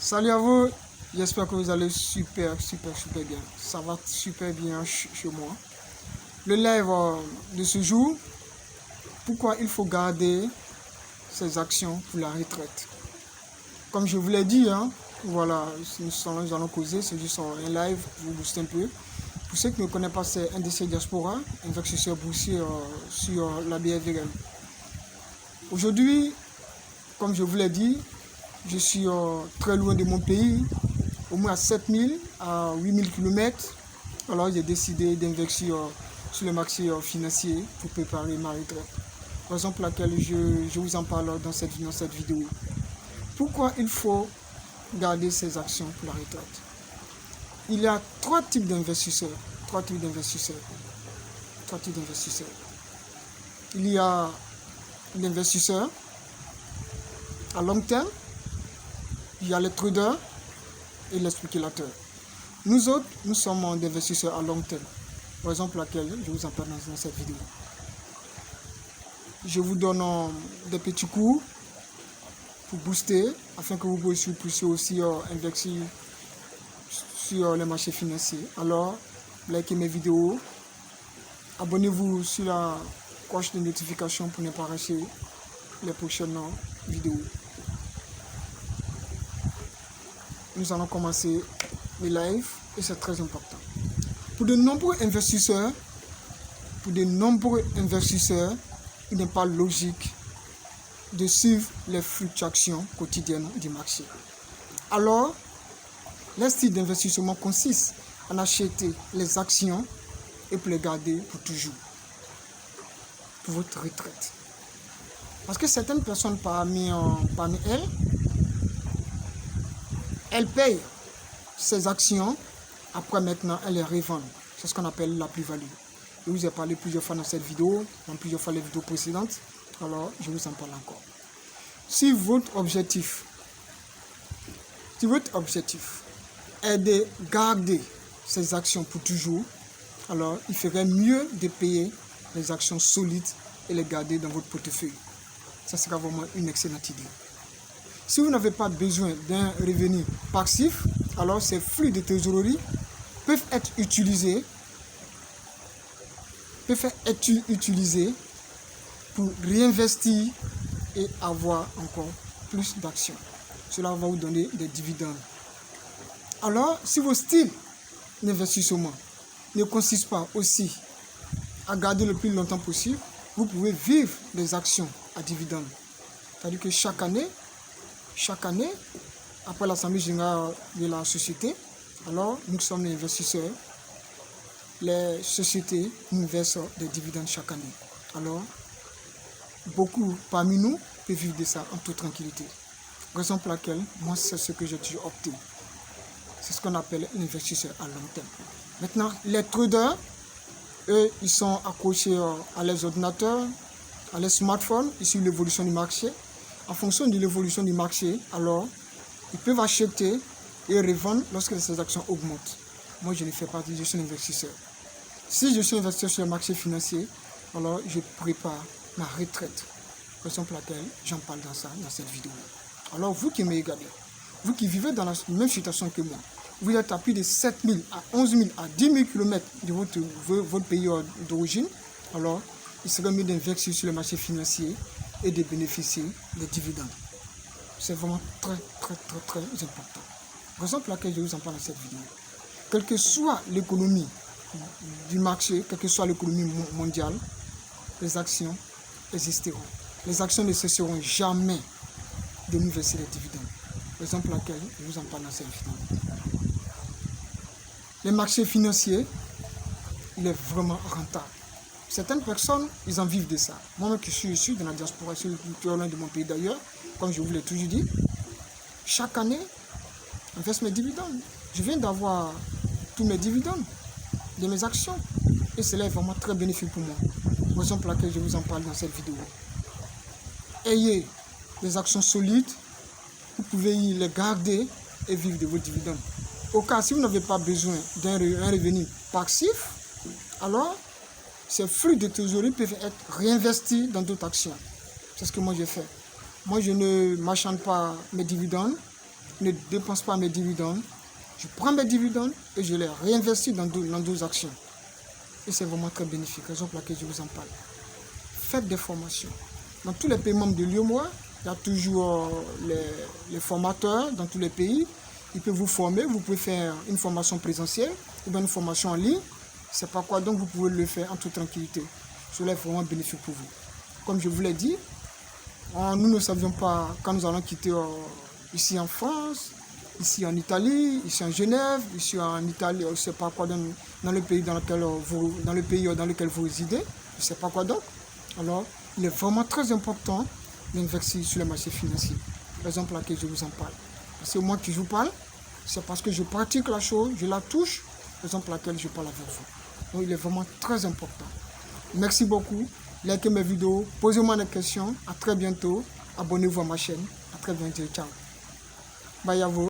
Salut à vous, j'espère que vous allez super bien. Ça va super bien chez moi. Le live de ce jour, pourquoi il faut garder ses actions pour la retraite. Comme je vous l'ai dit, voilà, nous allons causer, c'est juste un live pour vous booster un peu. Pour ceux qui ne connaissent pas, c'est NDC Diaspora, investisseur boursier sur la BFVM. Aujourd'hui, comme je vous l'ai dit, je suis très loin de mon pays, au moins à 7000 à 8000 km. Alors j'ai décidé d'investir sur le marché financier pour préparer ma retraite. Raison pour laquelle je vous en parle dans cette vidéo. Pourquoi il faut garder ses actions pour la retraite? Il y a trois types d'investisseurs. Il y a l'investisseur à long terme, il y a les traders et les spéculateurs. Nous autres, nous sommes des investisseurs à long terme. Raison pour laquelle je vous en parle dans cette vidéo. Je vous donne des petits cours pour booster, afin que vous puissiez aussi investir sur les marchés financiers. Alors, likez mes vidéos, abonnez-vous sur la cloche de notification pour ne pas rater les prochaines vidéos. Nous allons commencer le live et c'est très important. Pour de nombreux investisseurs, il n'est pas logique de suivre les fluctuations quotidiennes du marché. Alors, le style d'investissement consiste à acheter les actions et pour les garder pour toujours, pour votre retraite. Parce que certaines personnes parmi elles payent ces actions, après maintenant elles les revendent. C'est ce qu'on appelle la plus-value. Je vous ai parlé plusieurs fois dans cette vidéo, dans plusieurs fois les vidéos précédentes. Alors, je vous en parle encore. Si votre objectif est de garder ces actions pour toujours, alors il ferait mieux de payer les actions solides et les garder dans votre portefeuille. Ça sera vraiment une excellente idée. Si vous n'avez pas besoin d'un revenu passif, alors ces flux de trésorerie peuvent être utilisés pour réinvestir et avoir encore plus d'actions. Cela va vous donner des dividendes. Alors, si vos styles d'investissement ne consistent pas aussi à garder le plus longtemps possible, vous pouvez vivre des actions à dividendes. C'est-à-dire que chaque année, après l'assemblée générale de la société, alors nous sommes les investisseurs. Les sociétés nous versent des dividendes chaque année. Alors, beaucoup parmi nous peuvent vivre de ça en toute tranquillité. Raison pour laquelle, moi, c'est ce que j'ai toujours opté. C'est ce qu'on appelle l'investisseur à long terme. Maintenant, les traders, eux, ils sont accrochés à leurs ordinateurs, à leurs smartphones, ici l'évolution du marché. En fonction de l'évolution du marché, alors, ils peuvent acheter et revendre lorsque ces actions augmentent. Moi, je ne fais pas partie, je suis un investisseur. Si je suis investisseur sur le marché financier, alors je prépare ma retraite. Raison pour laquelle j'en parle dans cette vidéo. Alors, vous qui me regardez, vous qui vivez dans la même situation que moi, vous êtes à plus de 7000 à 11 000 à 10 000 km de votre pays d'origine, alors il serait mieux d'investir sur le marché financier et de bénéficier des dividendes. C'est vraiment très important. Raison pour laquelle je vous en parle dans cette vidéo. Quelle que soit l'économie du marché, quelle que soit l'économie mondiale, les actions existeront. Les actions ne cesseront jamais de nous verser des dividendes. Raison pour laquelle je vous en parle dans cette vidéo. Les marchés financiers, il est vraiment rentable. Certaines personnes, ils en vivent de ça. Moi-même qui suis issu de la diaspora, je suis plus loin de mon pays d'ailleurs, comme je vous l'ai toujours dit, chaque année, on verse mes dividendes. Je viens d'avoir tous mes dividendes de mes actions. Et cela est vraiment très bénéfique pour moi. Raison pour laquelle je vous en parle dans cette vidéo. Ayez des actions solides, vous pouvez les garder et vivre de vos dividendes. Au cas si vous n'avez pas besoin d'un revenu passif, alors ces flux de trésorerie peuvent être réinvestis dans d'autres actions. C'est ce que moi j'ai fait. Moi je ne marchande pas mes dividendes, ne dépense pas mes dividendes. Je prends mes dividendes et je les réinvestis dans d'autres actions. Et c'est vraiment très bénéfique, raison pour laquelle je vous en parle. Faites des formations. Dans tous les pays membres de l'UEMOA, il y a toujours les formateurs dans tous les pays. Ils peuvent vous former, vous pouvez faire une formation présentielle ou bien une formation en ligne. C'est pas quoi, donc vous pouvez le faire en toute tranquillité. Cela est vraiment bénéfique pour vous. Comme je vous l'ai dit, nous ne savions pas quand nous allons quitter ici en France, ici en Italie, ici en Genève, ici en Italie, je ne sais pas quoi dans le pays dans lequel vous résidez, je ne sais pas quoi d'autre. Alors, il est vraiment très important d'investir sur les marchés financiers. Raison pour laquelle je vous en parle. C'est moi qui vous parle, c'est parce que je pratique la chose, je la touche, raison pour laquelle je parle avec vous. Donc, il est vraiment très important. Merci beaucoup. Likez mes vidéos, posez-moi des questions. À très bientôt. Abonnez-vous à ma chaîne. À très bientôt. Ciao. Bye à vous.